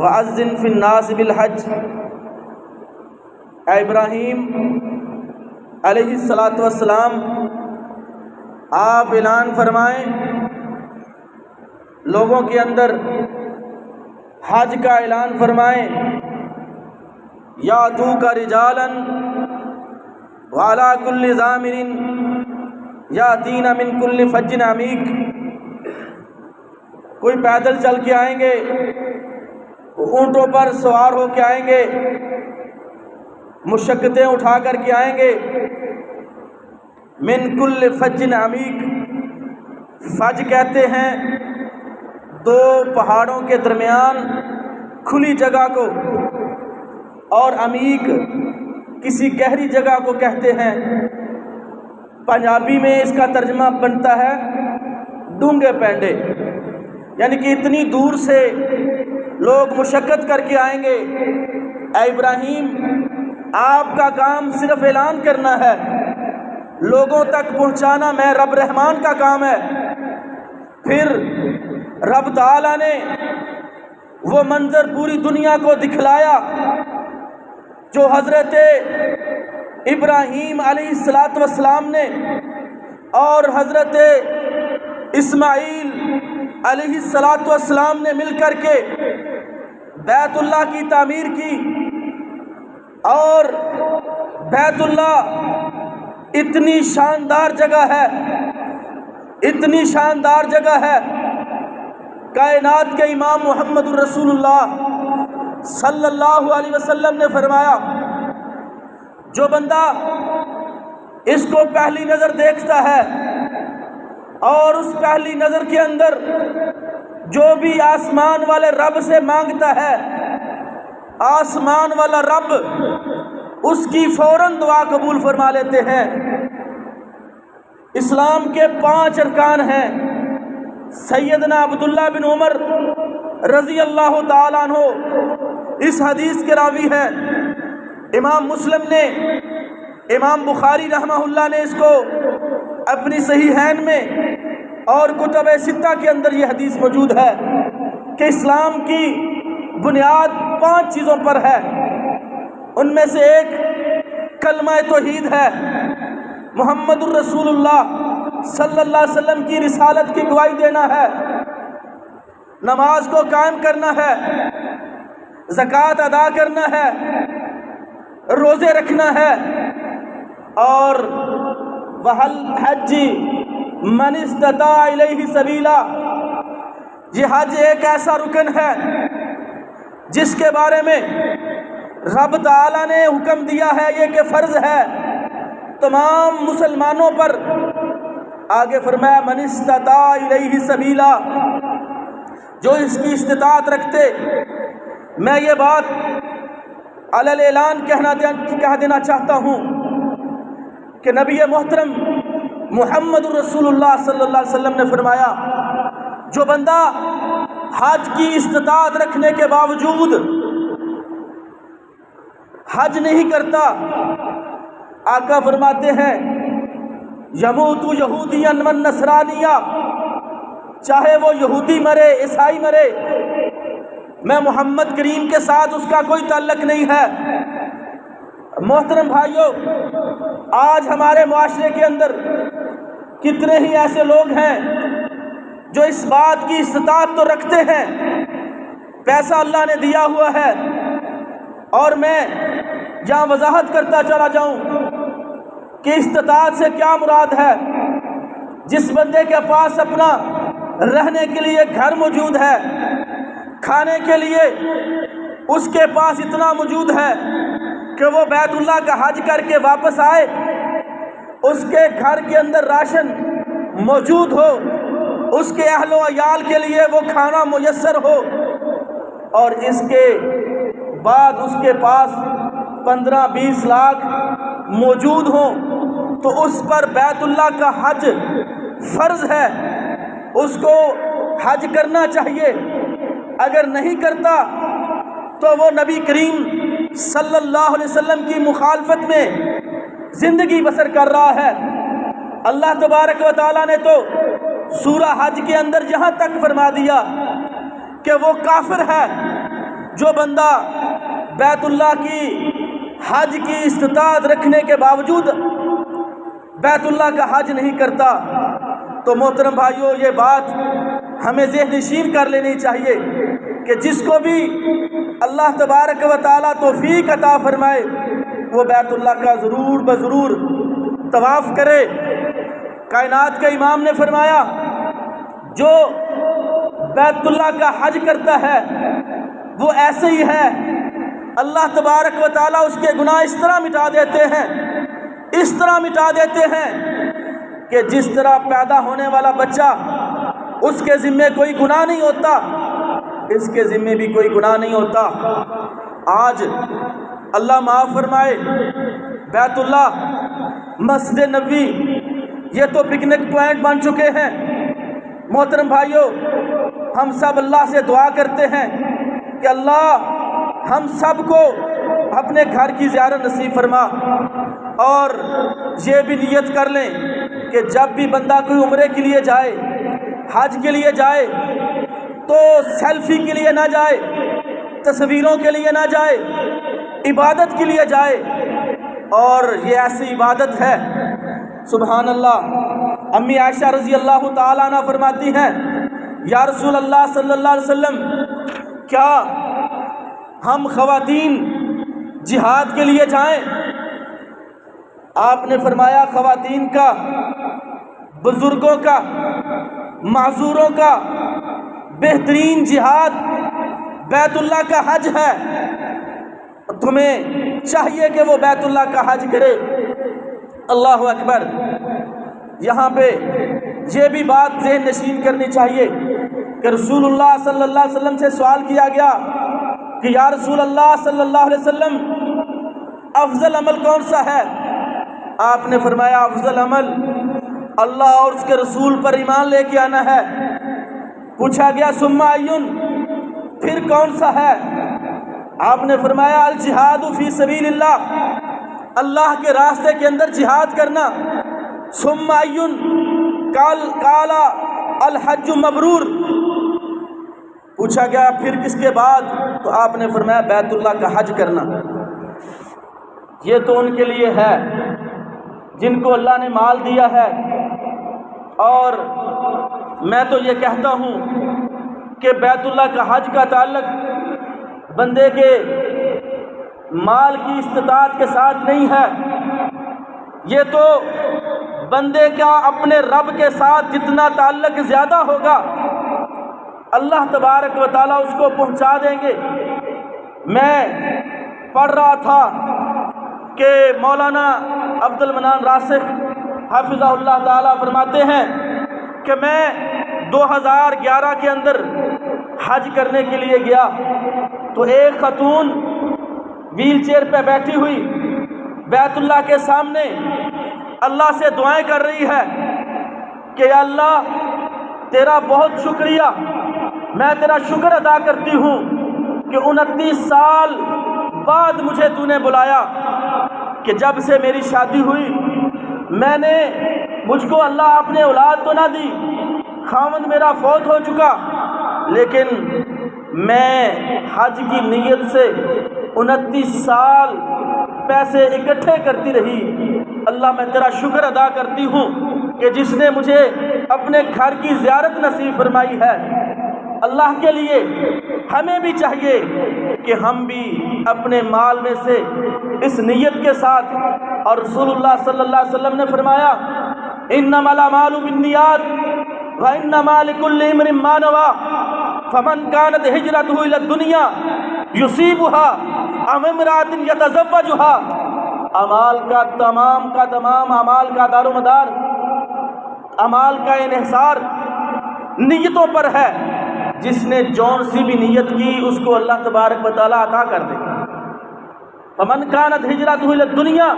وَأَذِّن فِي النَّاسِ بِالْحَجِّ، اے ابراہیم علیہ السلام آپ اعلان فرمائیں لوگوں کے اندر حج کا اعلان فرمائیں، یاتوک رجالا وعلی کل ضامر یاتین من کل فج عمیق، کوئی پیدل چل کے آئیں گے، اونٹوں پر سوار ہو کے آئیں گے، مشقتیں اٹھا کر کے آئیں گے، من کل فج عمیق، فج کہتے ہیں دو پہاڑوں کے درمیان کھلی جگہ کو، اور عمیق کسی گہری جگہ کو کہتے ہیں۔ پنجابی میں اس کا ترجمہ بنتا ہے ڈونگے پینڈے، یعنی کہ اتنی دور سے لوگ مشقت کر کے آئیں گے۔ اے ابراہیم آپ کا کام صرف اعلان کرنا ہے، لوگوں تک پہنچانا میں رب رحمان کا کام ہے۔ پھر رب تعالیٰ نے وہ منظر پوری دنیا کو دکھلایا جو حضرت ابراہیم علیہ السلام نے اور حضرت اسماعیل علیہ السلام نے مل کر کے بیت اللہ کی تعمیر کی، اور بیت اللہ اتنی شاندار جگہ ہے، اتنی شاندار جگہ ہے، کائنات کے امام محمد الرسول اللہ صلی اللہ علیہ وسلم نے فرمایا جو بندہ اس کو پہلی نظر دیکھتا ہے اور اس پہلی نظر کے اندر جو بھی آسمان والے رب سے مانگتا ہے، آسمان والا رب اس کی فوراً دعا قبول فرما لیتے ہیں۔ اسلام کے 5 ارکان ہیں۔ سیدنا عبداللہ بن عمر رضی اللہ تعالیٰ عنہ اس حدیث کے راوی ہیں۔ امام مسلم نے، امام بخاری رحمہ اللہ نے اس کو اپنی صحیحین میں اور کتب ستہ کے اندر یہ حدیث موجود ہے کہ اسلام کی بنیاد 5 چیزوں پر ہے۔ ان میں سے ایک کلمہ توحید ہے، محمد الرسول اللہ صلی اللہ علیہ وسلم کی رسالت کی گواہی دینا ہے، نماز کو قائم کرنا ہے، زکوٰۃ ادا کرنا ہے، روزے رکھنا ہے، اور وَحَلْ حَجِّ مَنِ اسْتَطَاعَ إِلَيْهِ سَبِيلًا، یہ حج ایک ایسا رکن ہے جس کے بارے میں رب تعالیٰ نے حکم دیا ہے یہ کہ فرض ہے تمام مسلمانوں پر۔ آگے فرمایا من استطاع الیہ سبیلا، جو اس کی استطاعت رکھتے۔ میں یہ بات علی الاعلان کہہ دینا چاہتا ہوں کہ نبی محترم محمد الرسول اللہ صلی اللہ علیہ وسلم نے فرمایا جو بندہ حج کی استطاعت رکھنے کے باوجود حج نہیں کرتا، آقا فرماتے ہیں یموت یہودیا من نصرانیہ، چاہے وہ یہودی مرے عیسائی مرے، میں محمد کریم کے ساتھ اس کا کوئی تعلق نہیں ہے۔ محترم بھائیوں، آج ہمارے معاشرے کے اندر کتنے ہی ایسے لوگ ہیں جو اس بات کی استطاعت تو رکھتے ہیں، پیسہ اللہ نے دیا ہوا ہے، اور میں جہاں وضاحت کرتا چلا جاؤں کہ استطاعت سے کیا مراد ہے۔ جس بندے کے پاس اپنا رہنے کے لیے گھر موجود ہے، کھانے کے لیے اس کے پاس اتنا موجود ہے کہ وہ بیت اللہ کا حج کر کے واپس آئے، اس کے گھر کے اندر راشن موجود ہو، اس کے اہل و عیال کے لیے وہ کھانا میسر ہو، اور اس کے بعد اس کے پاس 15-20 لاکھ موجود ہوں، تو اس پر بیت اللہ کا حج فرض ہے، اس کو حج کرنا چاہیے۔ اگر نہیں کرتا تو وہ نبی کریم صلی اللہ علیہ وسلم کی مخالفت میں زندگی بسر کر رہا ہے۔ اللہ تبارک و تعالیٰ نے تو سورہ حج کے اندر یہاں تک فرما دیا کہ وہ کافر ہے جو بندہ بیت اللہ کی حج کی استطاعت رکھنے کے باوجود بیت اللہ کا حج نہیں کرتا، تو محترم بھائیوں یہ بات ہمیں ذہن نشین کر لینی چاہیے کہ جس کو بھی اللہ تبارک و تعالیٰ توفیق عطا فرمائے وہ بیت اللہ کا ضرور بضرور طواف کرے۔ کائنات کے امام نے فرمایا جو بیت اللہ کا حج کرتا ہے وہ ایسے ہی ہے، اللہ تبارک و تعالیٰ اس کے گناہ اس طرح مٹا دیتے ہیں، اس طرح مٹا دیتے ہیں کہ جس طرح پیدا ہونے والا بچہ اس کے ذمے کوئی گناہ نہیں ہوتا، اس کے ذمے بھی کوئی گناہ نہیں ہوتا۔ آج اللہ معاف فرمائے بیت اللہ، مسجد نبوی یہ تو پکنک پوائنٹ بن چکے ہیں۔ محترم بھائیوں، ہم سب اللہ سے دعا کرتے ہیں کہ اللہ ہم سب کو اپنے گھر کی زیارت نصیب فرما، اور یہ بھی نیت کر لیں کہ جب بھی بندہ کوئی عمرے کے لیے جائے، حج کے لیے جائے، تو سیلفی کے لیے نہ جائے، تصویروں کے لیے نہ جائے، عبادت کے لیے جائے۔ اور یہ ایسی عبادت ہے، سبحان اللہ، امی عائشہ رضی اللہ تعالیٰ عنہ فرماتی ہیں یا رسول اللہ صلی اللہ علیہ وسلم کیا ہم خواتین جہاد کے لیے جائیں؟ آپ نے فرمایا خواتین کا، بزرگوں کا، معذوروں کا بہترین جہاد بیت اللہ کا حج ہے، تمہیں چاہیے کہ وہ بیت اللہ کا حج کرے۔ اللہ اکبر۔ یہاں پہ یہ بھی بات ذہن نشین کرنی چاہیے کہ رسول اللہ صلی اللہ علیہ وسلم سے سوال کیا گیا کہ یا رسول اللہ صلی اللہ علیہ وسلم افضل عمل کون سا ہے؟ آپ نے فرمایا افضل عمل اللہ اور اس کے رسول پر ایمان لے کے آنا ہے۔ پوچھا گیا ثم ایون، پھر کون سا ہے؟ آپ نے فرمایا الجہاد فی سبیل اللہ، اللہ کے راستے کے اندر جہاد کرنا۔ ثم ایون قال الحج مبرور، پوچھا گیا پھر کس کے بعد؟ تو آپ نے فرمایا بیت اللہ کا حج کرنا۔ یہ تو ان کے لیے ہے جن کو اللہ نے مال دیا ہے، اور میں تو یہ کہتا ہوں کہ بیت اللہ کا حج کا تعلق بندے کے مال کی استطاعت کے ساتھ نہیں ہے، یہ تو بندے کا اپنے رب کے ساتھ جتنا تعلق زیادہ ہوگا اللہ تبارک و تعالیٰ اس کو پہنچا دیں گے۔ میں پڑھ رہا تھا کہ مولانا عبد المنان راسخ حافظہ اللہ تعالیٰ فرماتے ہیں کہ میں 2011 کے اندر حج کرنے کے لیے گیا تو ایک خاتون ویل چیئر پہ بیٹھی ہوئی بیت اللہ کے سامنے اللہ سے دعائیں کر رہی ہے کہ یا اللہ تیرا بہت شکریہ، میں تیرا شکر ادا کرتی ہوں کہ 29 سال بعد مجھے تو نے بلایا، کہ جب سے میری شادی ہوئی میں نے، مجھ کو اللہ اپنے اولاد تو نہ دی، خاوند میرا فوت ہو چکا، لیکن میں حج کی نیت سے 29 سال پیسے اکٹھے کرتی رہی۔ اللہ میں تیرا شکر ادا کرتی ہوں کہ جس نے مجھے اپنے گھر کی زیارت نصیب فرمائی ہے۔ اللہ کے لیے ہمیں بھی چاہیے کہ ہم بھی اپنے مال میں سے اس نیت کے ساتھ، اور رسول اللہ صلی اللہ علیہ وسلم نے فرمایا انما الاعمال بالنیات وانما لکل امرئ ما نوى فمن كانت ہجرته الى الدنیا يصيبها او امرأة يتزوجها۔ اعمال کا تمام اعمال کا دار و مدار، اعمال کا انحصار نیتوں پر ہے۔ جس نے جون سی بھی نیت کی اس کو اللہ تبارک و تعالیٰ عطا کر دے گا۔ فمن كانت ہجرته الى الدنیا،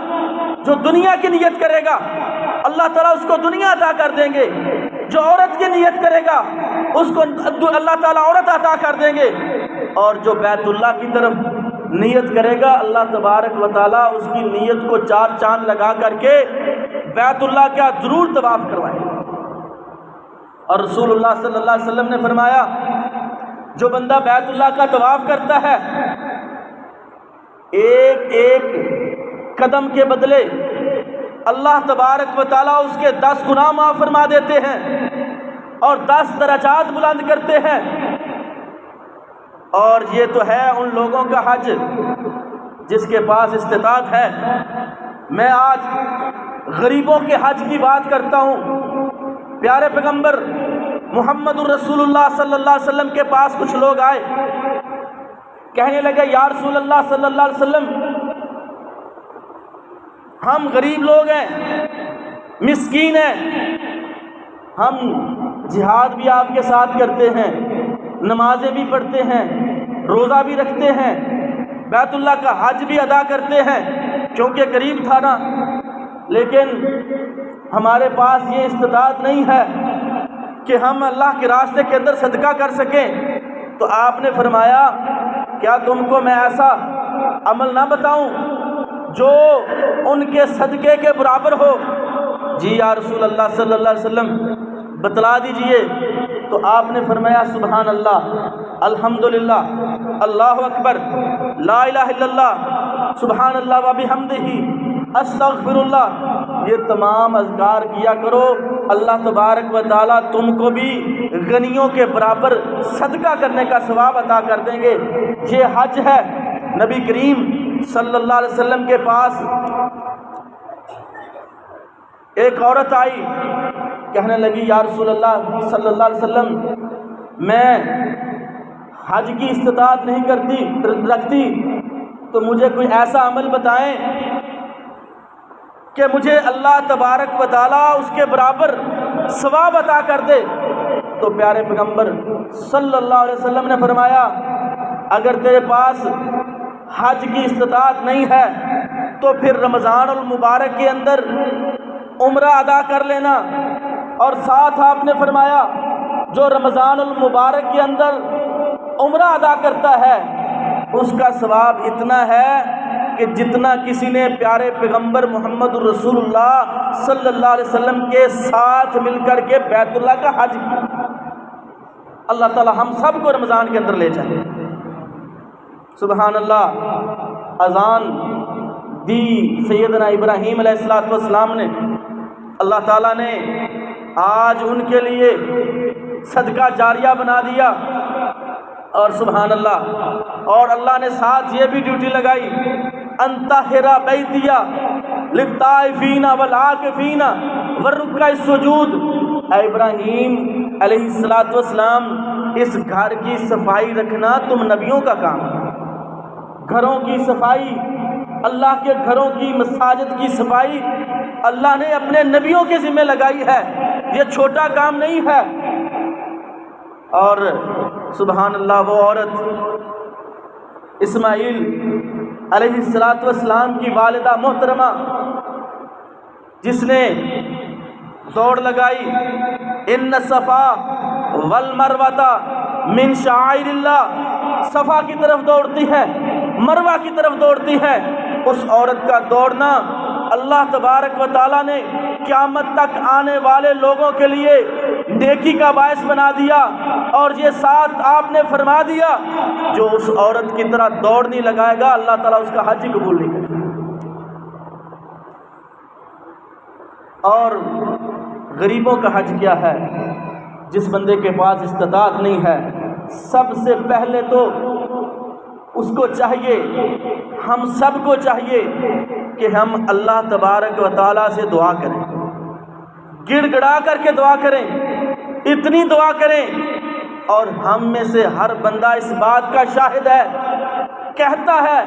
جو دنیا کی نیت کرے گا اللہ تعالیٰ اس کو دنیا عطا کر دیں گے، جو عورت کی نیت کرے گا اس کو اللہ تعالیٰ عورت عطا کر دیں گے، اور جو بیت اللہ کی طرف نیت کرے گا اللہ تبارک و تعالیٰ اس کی نیت کو 4 چاند لگا کر کے بیت اللہ کا ضرور طواف کروائے گا۔ اور رسول اللہ صلی اللہ علیہ وسلم نے فرمایا جو بندہ بیت اللہ کا طواف کرتا ہے ایک ایک قدم کے بدلے اللہ تبارک و تعالیٰ اس کے 10 گناہ معاف فرما دیتے ہیں اور 10 درجات بلند کرتے ہیں۔ اور یہ تو ہے ان لوگوں کا حج جس کے پاس استطاعت ہے۔ میں آج غریبوں کے حج کی بات کرتا ہوں۔ پیارے پیغمبر محمد الرسول اللہ صلی اللہ علیہ وسلم کے پاس کچھ لوگ آئے، کہنے لگے یا رسول اللہ صلی اللہ علیہ وسلم، ہم غریب لوگ ہیں، مسکین ہیں، ہم جہاد بھی آپ کے ساتھ کرتے ہیں، نمازیں بھی پڑھتے ہیں، روزہ بھی رکھتے ہیں، بیت اللہ کا حج بھی ادا کرتے ہیں کیونکہ قریب تھا نا، لیکن ہمارے پاس یہ استطاعت نہیں ہے کہ ہم اللہ کے راستے کے اندر صدقہ کر سکیں۔ تو آپ نے فرمایا کیا تم کو میں ایسا عمل نہ بتاؤں جو ان کے صدقے کے برابر ہو؟ جی یا رسول اللہ صلی اللہ علیہ وسلم بتلا دیجئے۔ تو آپ نے فرمایا سبحان اللہ، الحمدللہ، اللہ اکبر، لا الہ الا اللہ، سبحان اللہ و بحمدہ، استغفر اللہ، یہ تمام اذکار کیا کرو، اللہ تبارک و تعالیٰ تم کو بھی غنیوں کے برابر صدقہ کرنے کا ثواب عطا کر دیں گے۔ یہ حج ہے۔ نبی کریم صلی اللہ علیہ وسلم کے پاس ایک عورت آئی، کہنے لگی یا رسول اللہ صلی اللہ علیہ وسلم، میں حج کی استطاعت نہیں رکھتی، تو مجھے کوئی ایسا عمل بتائیں کہ مجھے اللہ تبارک و تعالیٰ اس کے برابر ثواب عطا کر دے۔ تو پیارے پیغمبر صلی اللہ علیہ وسلم نے فرمایا اگر تیرے پاس حج کی استطاعت نہیں ہے تو پھر رمضان المبارک کے اندر عمرہ ادا کر لینا۔ اور ساتھ آپ نے فرمایا جو رمضان المبارک کے اندر عمرہ ادا کرتا ہے اس کا ثواب اتنا ہے کہ جتنا کسی نے پیارے پیغمبر محمد الرسول اللہ صلی اللہ علیہ وسلم کے ساتھ مل کر کے بیت اللہ کا حج کیا۔ اللہ تعالی ہم سب کو رمضان کے اندر لے جائے۔ سبحان اللہ۔ اذان دی سیدنا ابراہیم علیہ السلام نے، اللہ تعالیٰ نے آج ان کے لیے صدقہ جاریہ بنا دیا۔ اور سبحان اللہ، اور اللہ نے ساتھ یہ بھی ڈیوٹی لگائی انطہر بیتیہ للطائفین والعاکفین والرکع السجود۔ اے ابراہیم علیہ السلام، اس گھر کی صفائی رکھنا تم نبیوں کا کام ہے۔ گھروں کی صفائی، اللہ کے گھروں کی، مساجد کی صفائی اللہ نے اپنے نبیوں کے ذمہ لگائی ہے، یہ چھوٹا کام نہیں ہے۔ اور سبحان اللہ، وہ عورت اسماعیل علیہ السلام کی والدہ محترمہ جس نے دوڑ لگائی، ان صفا والمروہ من شعائر اللہ، صفا کی طرف دوڑتی ہے، مروہ کی طرف دوڑتی ہے۔ اس عورت کا دوڑنا اللہ تبارک و تعالیٰ نے قیامت تک آنے والے لوگوں کے لیے نیکی کا باعث بنا دیا۔ اور یہ ساتھ آپ نے فرما دیا جو اس عورت کی طرح دوڑ نہیں لگائے گا اللہ تعالیٰ اس کا حج ہی قبول نہیں کرے گا۔ اور غریبوں کا حج کیا ہے؟ جس بندے کے پاس استطاعت نہیں ہے، سب سے پہلے تو اس کو چاہیے، ہم سب کو چاہیے کہ ہم اللہ تبارک و تعالیٰ سے دعا کریں، گڑ گڑا کر کے دعا کریں، اتنی دعا کریں۔ اور ہم میں سے ہر بندہ اس بات کا شاہد ہے، کہتا ہے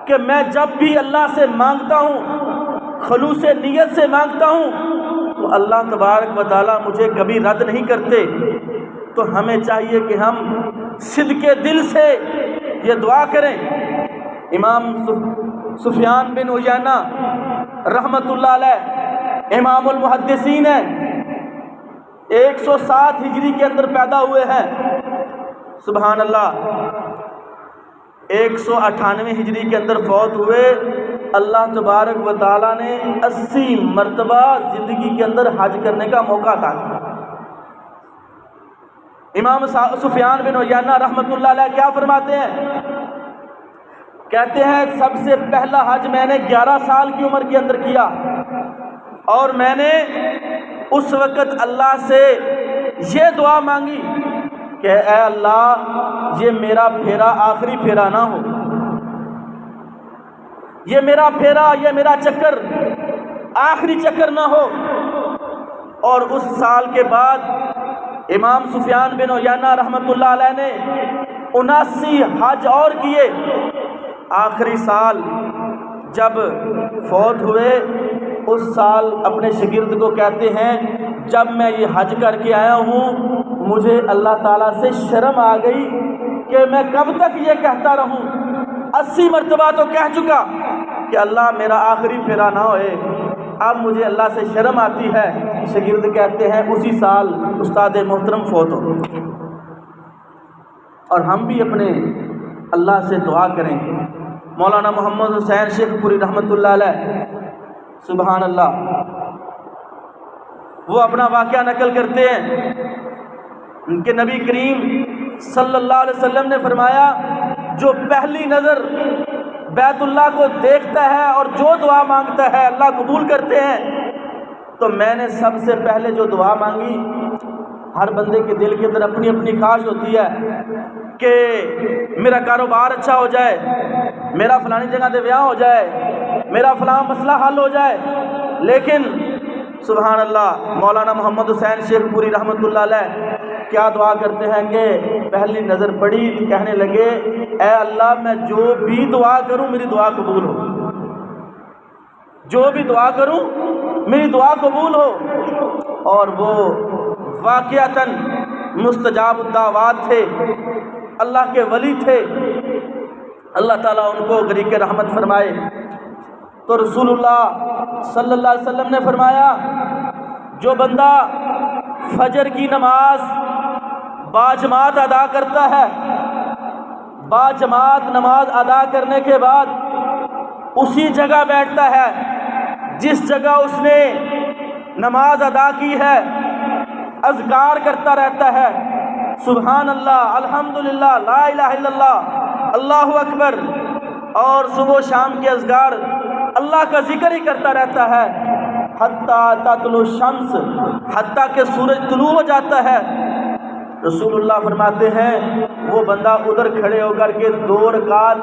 کہ میں جب بھی اللہ سے مانگتا ہوں، خلوص نیت سے مانگتا ہوں، تو اللہ تبارک و تعالیٰ مجھے کبھی رد نہیں کرتے۔ تو ہمیں چاہیے کہ ہم صدق دل سے یہ دعا کریں۔ امام سفیان بن عیینہ رحمۃ اللہ علیہ امام المحدثین ہیں، 107 ہجری کے اندر پیدا ہوئے ہیں۔ سبحان اللہ، 198 ہجری کے اندر فوت ہوئے۔ اللہ تبارک و تعالیٰ نے 80 مرتبہ زندگی کے اندر حج کرنے کا موقع عطا کیا۔ امام سفیان بن عیینہ رحمۃ اللہ علیہ کیا فرماتے ہیں؟ کہتے ہیں سب سے پہلا حج میں نے 11 سال کی عمر کے اندر کیا، اور میں نے اس وقت اللہ سے یہ دعا مانگی کہ اے اللہ یہ میرا پھیرا آخری پھیرا نہ ہو، یہ میرا پھیرا، یہ میرا چکر آخری چکر نہ ہو۔ اور اس سال کے بعد امام سفیان بن عیینہ رحمۃ اللہ علیہ نے 79 حج اور کیے۔ آخری سال جب فوت ہوئے اس سال اپنے شاگرد کو کہتے ہیں جب میں یہ حج کر کے آیا ہوں مجھے اللہ تعالیٰ سے شرم آ گئی کہ میں کب تک یہ کہتا رہوں، 80 مرتبہ تو کہہ چکا کہ اللہ میرا آخری پھیرا نہ ہوئے، اب مجھے اللہ سے شرم آتی ہے۔ شاگرد کہتے ہیں اسی سال استاد محترم فوت ہو۔ اور ہم بھی اپنے اللہ سے دعا کریں۔ مولانا محمد حسین شیخ پوری رحمۃ اللہ علیہ، سبحان اللہ، وہ اپنا واقعہ نقل کرتے ہیں ان کے نبی کریم صلی اللہ علیہ وسلم نے فرمایا جو پہلی نظر بیت اللہ کو دیکھتا ہے اور جو دعا مانگتا ہے اللہ قبول کرتے ہیں۔ تو میں نے سب سے پہلے جو دعا مانگی، ہر بندے کے دل کے اندر اپنی اپنی خواہش ہوتی ہے کہ میرا کاروبار اچھا ہو جائے، میرا فلانی جگہ دے بیاہ ہو جائے، میرا فلاں مسئلہ حل ہو جائے، لیکن سبحان اللہ مولانا محمد حسین شیخ پوری رحمۃ اللہ علیہ کیا دعا کرتے ہیں کہ پہلی نظر پڑی کہنے لگے اے اللہ میں جو بھی دعا کروں میری دعا قبول ہو، جو بھی دعا کروں میری دعا قبول ہو۔ اور وہ واقعتاً مستجاب الدعوات تھے، اللہ کے ولی تھے، اللہ تعالیٰ ان کو غریق رحمت فرمائے۔ تو رسول اللہ صلی اللہ علیہ وسلم نے فرمایا جو بندہ فجر کی نماز باجماعت ادا کرتا ہے، باجماعت نماز ادا کرنے کے بعد اسی جگہ بیٹھتا ہے جس جگہ اس نے نماز ادا کی ہے، اذکار کرتا رہتا ہے، سبحان اللہ، الحمدللہ، لا الہ الا اللہ، اللہ اکبر، اور صبح و شام کے اذکار اللہ کا ذکر ہی کرتا رہتا ہے حتیٰ تطلع الشمس، حتیٰ کہ سورج طلوع ہو جاتا ہے۔ رسول اللہ فرماتے ہیں وہ بندہ ادھر کھڑے ہو کر کے 2 رکعت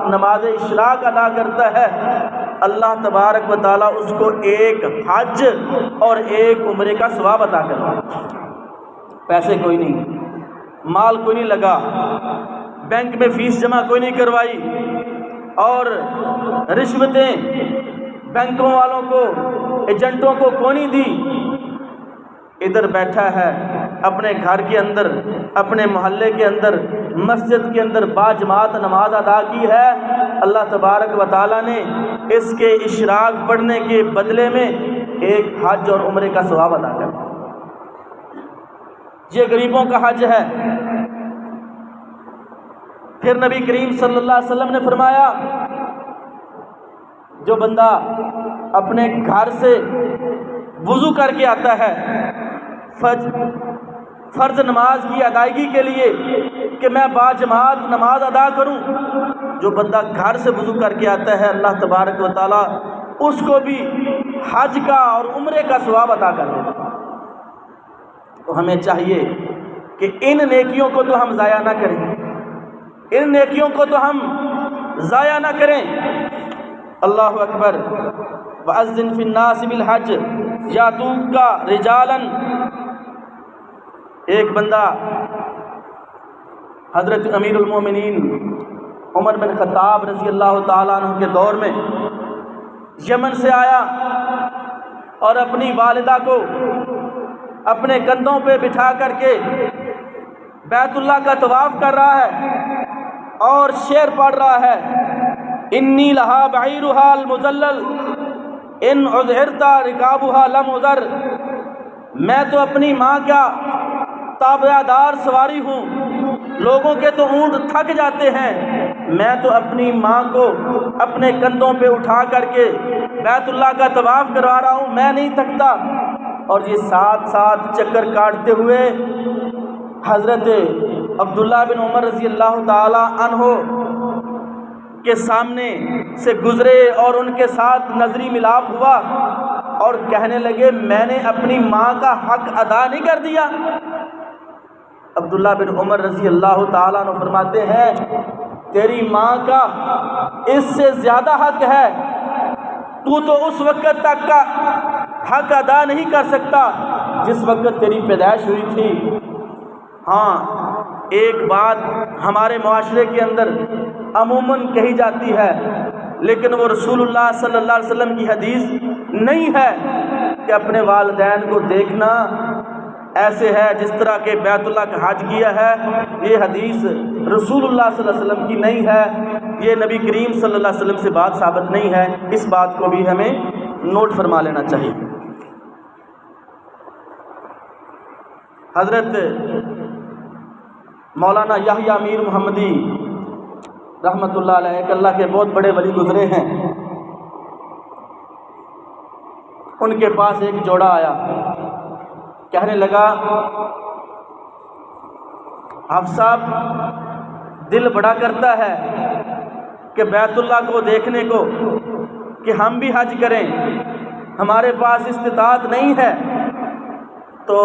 نماز اشراق ادا کرتا ہے، اللہ تبارک و تعالیٰ اس کو ایک حج اور ایک عمرے کا ثواب عطا کرتا ہے۔ پیسے کوئی نہیں، مال کوئی نہیں لگا، بینک میں فیس جمع کوئی نہیں کروائی، اور رشوتیں بینکوں والوں کو ایجنٹوں کو کوئی نہیں دی، ادھر بیٹھا ہے اپنے گھر کے اندر، اپنے محلے کے اندر، مسجد کے اندر باجماعت نماز ادا کی ہے، اللہ تبارک و تعالیٰ نے اس کے اشراق پڑھنے کے بدلے میں ایک حج اور عمرے کا ثواب ادا کر دیا۔ یہ غریبوں کا حج ہے۔ پھر نبی کریم صلی اللہ علیہ وسلم نے فرمایا جو بندہ اپنے گھر سے وضو کر کے آتا ہے فرض نماز کی ادائیگی کے لیے کہ میں باجماعت نماز ادا کروں، جو بندہ گھر سے وضو کر کے آتا ہے اللہ تبارک و تعالیٰ اس کو بھی حج کا اور عمرے کا ثواب عطا کر دیتا ہے۔ تو ہمیں چاہیے کہ ان نیکیوں کو تو ہم ضائع نہ کریں، ان نیکیوں کو تو ہم ضائع نہ کریں۔ اللہ اکبر، وَأَذِّن فِي النَّاسِ بِالْحَجِّ يَأْتُوكَ رِجَالًا۔ ایک بندہ حضرت امیر المومنین عمر بن خطاب رضی اللہ تعالیٰ عنہ کے دور میں یمن سے آیا اور اپنی والدہ کو اپنے کندھوں پہ بٹھا کر کے بیت اللہ کا طواف کر رہا ہے اور شعر پڑھ رہا ہے، انی لہا بعیرہا المذلل ان عذرت رکابہا لم عذر۔ میں تو اپنی ماں کا تابع دار سواری ہوں، لوگوں کے تو اونٹ تھک جاتے ہیں، میں تو اپنی ماں کو اپنے کندھوں پہ اٹھا کر کے بیت اللہ کا طواف کروا رہا ہوں، میں نہیں تھکتا۔ اور یہ 7 چکر کاٹتے ہوئے حضرت عبداللہ بن عمر رضی اللہ تعالی عنہ کے سامنے سے گزرے اور ان کے ساتھ نظری ملاپ ہوا اور کہنے لگے میں نے اپنی ماں کا حق ادا نہیں کر دیا۔ عبداللہ بن عمر رضی اللہ تعالیٰ عنہ فرماتے ہیں تیری ماں کا اس سے زیادہ حق ہے، تو اس وقت تک کا حق ادا نہیں کر سکتا جس وقت تیری پیدائش ہوئی تھی۔ ہاں ایک بات ہمارے معاشرے کے اندر عموماً کہی جاتی ہے لیکن وہ رسول اللہ صلی اللہ علیہ وسلم کی حدیث نہیں ہے کہ اپنے والدین کو دیکھنا ایسے ہے جس طرح کہ بیت اللہ کا حج کیا ہے۔ یہ حدیث رسول اللہ صلی اللہ علیہ وسلم کی نہیں ہے، یہ نبی کریم صلی اللہ علیہ وسلم سے بات ثابت نہیں ہے۔ اس بات کو بھی ہمیں نوٹ فرما لینا چاہیے۔ حضرت مولانا یحییٰ میر محمدی رحمۃ اللہ علیہ ایک اللہ کے بہت بڑے ولی گزرے ہیں، ان کے پاس ایک جوڑا آیا، کہنے لگا حافظ صاحب دل بڑا کرتا ہے کہ بیت اللہ کو دیکھنے کو کہ ہم بھی حج کریں، ہمارے پاس استطاعت نہیں ہے۔ تو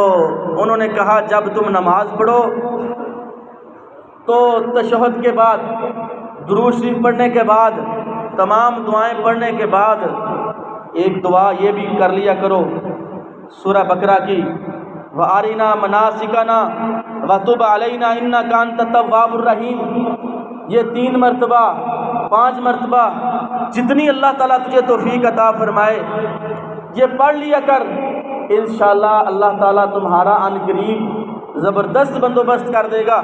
انہوں نے کہا جب تم نماز پڑھو تو تشہد کے بعد درود شریف پڑھنے کے بعد تمام دعائیں پڑھنے کے بعد ایک دعا یہ بھی کر لیا کرو سورہ بقرہ کی، وَأَرِنَا مَنَاسِكَنَا وَتُبْ عَلَيْنَا إِنَّكَ أَنْتَ التَّوَّابُ الرَّحِيمُ۔ یہ 3 مرتبہ 5 مرتبہ جتنی اللہ تعالیٰ تجھے توفیق عطا فرمائے یہ پڑھ لیا کر، انشاءاللہ اللہ تعالیٰ تمہارا عن قریب زبردست بندوبست کر دے گا۔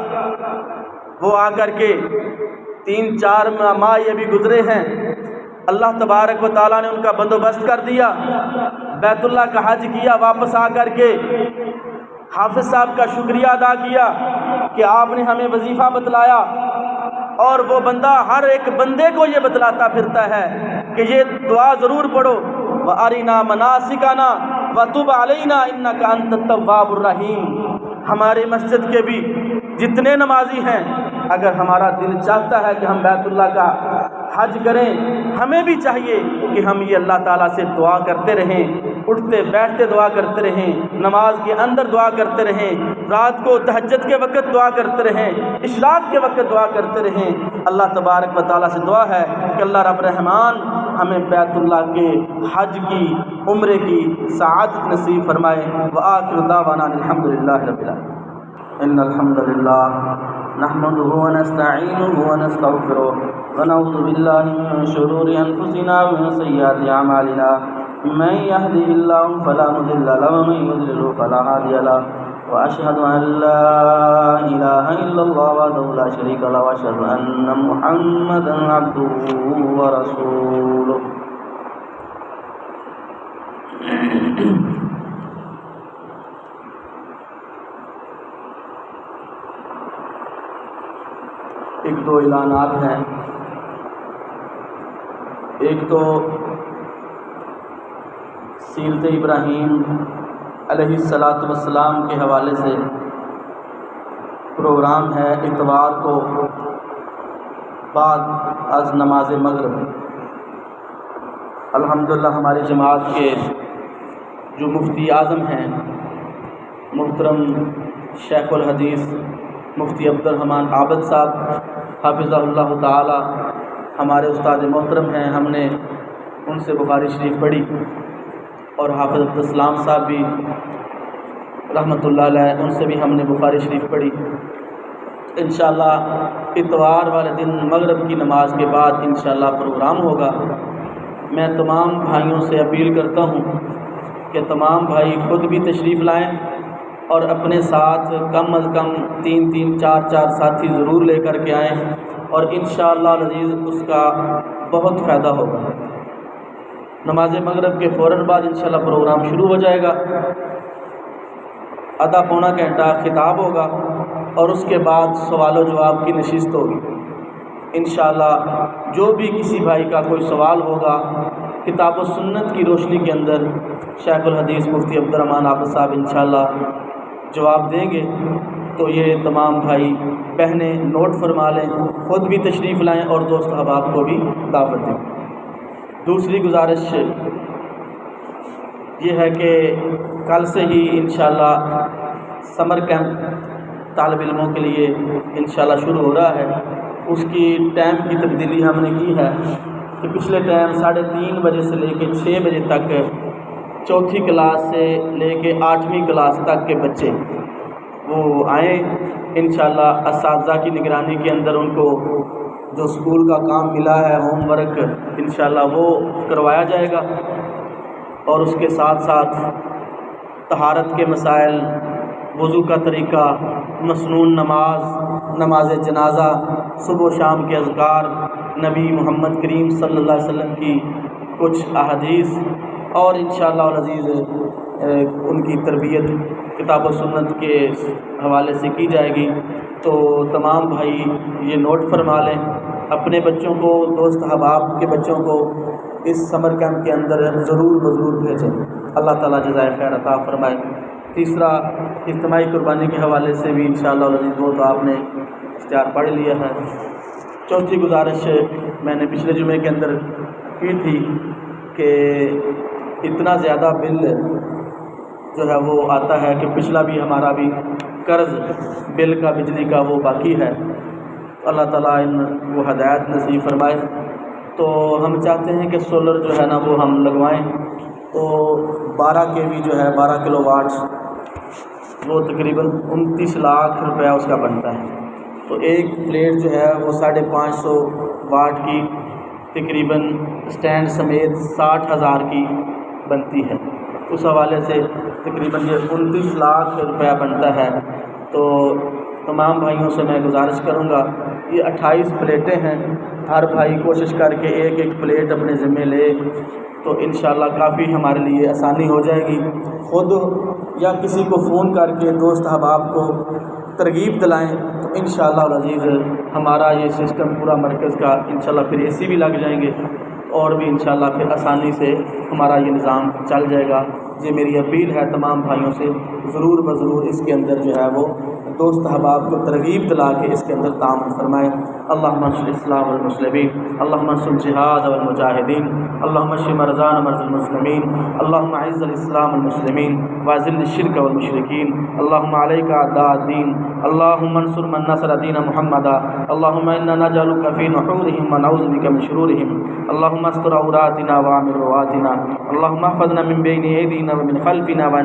وہ آ کر کے 3-4 ماہ یہ بھی گزرے ہیں، اللہ تبارک و تعالیٰ نے ان کا بندوبست کر دیا، بیت اللہ کا حج کیا، واپس آ کر کے حافظ صاحب کا شکریہ ادا کیا کہ آپ نے ہمیں وظیفہ بتلایا، اور وہ بندہ ہر ایک بندے کو یہ بتلاتا پھرتا ہے کہ یہ دعا ضرور پڑھو، وَأَرِنَا مَنَاسِكَنَا وَتُبْ عَلَيْنَا إِنَّكَ أَنْتَ التَّوَّابُ الرَّحِيمُ۔ ہمارے مسجد کے بھی جتنے نمازی ہیں اگر ہمارا دل چاہتا ہے کہ ہم بیت اللہ کا حج کریں، ہمیں بھی چاہیے کہ ہم یہ اللہ تعالیٰ سے دعا کرتے رہیں، اٹھتے بیٹھتے دعا کرتے رہیں، نماز کے اندر دعا کرتے رہیں، رات کو تہجد کے وقت دعا کرتے رہیں، اشراق کے وقت دعا کرتے رہیں۔ اللہ تبارک و تعالیٰ سے دعا ہے کہ اللہ رب رحمان ہمیں بیت اللہ کے حج کی عمرے کی سعادت نصیب فرمائے۔ وآخر دعوانا الحمد للہ رب العالمین۔ ان الحمد للہ نحمده ونستعینه ونستغفره ونعوذ باللہ من شرور انفسنا ومن سیئات اعمالنا، من يهده الله فلا مضل له ومن يضلل فلا هادي له، واشهد ان لا اله الا الله وحده لا شريك له، واشهد ان محمدا عبده ورسوله۔ ایک دو اعلانات ہیں، ایک تو سیرت ابراہیم علیہ السلام کے حوالے سے پروگرام ہے اتوار کو بعد از نماز مغرب۔ الحمدللہ ہماری جماعت کے جو مفتی اعظم ہیں محترم شیخ الحدیث مفتی عبد الرحمن عابد صاحب حافظہ اللہ تعالی ہمارے استاد محترم ہیں، ہم نے ان سے بخاری شریف پڑھی، اور حافظ عبدالسلام صاحب بھی رحمۃ اللہ علیہ ان سے بھی ہم نے بخاری شریف پڑھی۔ انشاءاللہ اتوار والے دن مغرب کی نماز کے بعد انشاءاللہ پروگرام ہوگا۔ میں تمام بھائیوں سے اپیل کرتا ہوں کہ تمام بھائی خود بھی تشریف لائیں اور اپنے ساتھ کم از کم 3-3 4-4 ساتھی ضرور لے کر کے آئیں، اور انشاءاللہ العزیز اس کا بہت فائدہ ہوگا۔ نماز مغرب کے فوراً بعد انشاءاللہ پروگرام شروع ہو جائے گا، آدھا پونا گھنٹہ خطاب ہوگا، اور اس کے بعد سوال و جواب کی نشست ہوگی۔ انشاءاللہ جو بھی کسی بھائی کا کوئی سوال ہوگا کتاب و سنت کی روشنی کے اندر شیخ الحدیث مفتی عبد الرحمن عابد صاحب انشاءاللہ جواب دیں گے۔ تو یہ تمام بھائی بہنیں نوٹ فرما لیں، خود بھی تشریف لائیں اور دوست احباب کو بھی دعوت دیں۔ دوسری گزارش یہ ہے کہ کل سے ہی انشاءاللہ سمر کیمپ طالب علموں کے لیے انشاءاللہ شروع ہو رہا ہے۔ اس کی ٹائم کی تبدیلی ہم نے کی ہے کہ پچھلے ٹائم 3:30 بجے سے لے کے 6 بجے تک چوتھی کلاس سے لے کے 8ویں کلاس تک کے بچے وہ آئیں، انشاءاللہ اساتذہ کی نگرانی کے اندر ان کو جو اسکول کا کام ملا ہے، ہوم ورک، انشاءاللہ وہ کروایا جائے گا، اور اس کے ساتھ ساتھ طہارت کے مسائل، وضو کا طریقہ، مسنون نماز، نماز جنازہ، صبح و شام کے اذکار، نبی محمد کریم صلی اللہ علیہ وسلم کی کچھ احادیث، اور انشاءاللہ العزیز ان کی تربیت کتاب و سنت کے حوالے سے کی جائے گی۔ تو تمام بھائی یہ نوٹ فرما لیں، اپنے بچوں کو، دوست احباب کے بچوں کو اس سمر کیمپ کے اندر ضرور بھیجیں۔ اللہ تعالیٰ جزائے خیر عطا فرمائے۔ تیسرا، اجتماعی قربانی کے حوالے سے بھی انشاءاللہ العزیز وہ تو آپ نے اشتہار پڑھ لیا ہے۔ چوتھی گزارش میں نے پچھلے جمعے کے اندر کی تھی کہ اتنا زیادہ بل جو ہے وہ آتا ہے کہ پچھلا بھی ہمارا بھی قرض بل کا، بجلی کا وہ باقی ہے، اللہ تعالیٰ ان کو ہدایت نصیب فرمائے۔ تو ہم چاہتے ہیں کہ سولر جو ہے نا وہ ہم لگوائیں، تو 12 kV جو ہے 12 کلو واٹ وہ تقریباً 29 لاکھ روپیہ اس کا بنتا ہے۔ تو ایک پلیٹ جو ہے وہ 550 واٹ کی تقریباً اسٹینڈ سمیت 60,000 کی بنتی ہے۔ اس حوالے سے تقریباً یہ 29 لاکھ روپیہ بنتا ہے۔ تو تمام بھائیوں سے میں گزارش کروں گا، یہ 28 پلیٹیں ہیں، ہر بھائی کوشش کر کے ایک پلیٹ اپنے ذمہ لے تو انشاءاللہ کافی ہمارے لیے آسانی ہو جائے گی۔ خود یا کسی کو فون کر کے دوست احباب کو ترغیب دلائیں تو انشاءاللہ العزیز ہمارا یہ سسٹم پورا مرکز کا انشاءاللہ پھر AC بھی لگ جائیں گے، اور بھی انشاءاللہ پھر آسانی سے ہمارا یہ نظام چل جائے گا۔ یہ میری اپیل ہے تمام بھائیوں سے، ضرور اس کے اندر جو ہے وہ دوست احباب کو ترغیب دلا کے اس کے اندر تعاون فرمائیں۔ اللہم انصر الاسلام والمسلمین، اللہم انصر الجہاد والمجاہدین، اللہم اشف مرضانا ومرضى المسلمین، اللہم اعز الاسلام والمسلمین واذل الشرک والمشرکین، اللہم علیک اعداء الدین، اللہم انصر من نصر دین محمد، اللہم انا نجعلک فی نحورہم ونعوذ بک من شرورہم، اللہم استر عوراتنا وآمن رواتنا، اللہم احفظنا من بین ایدینا ومن خلفنا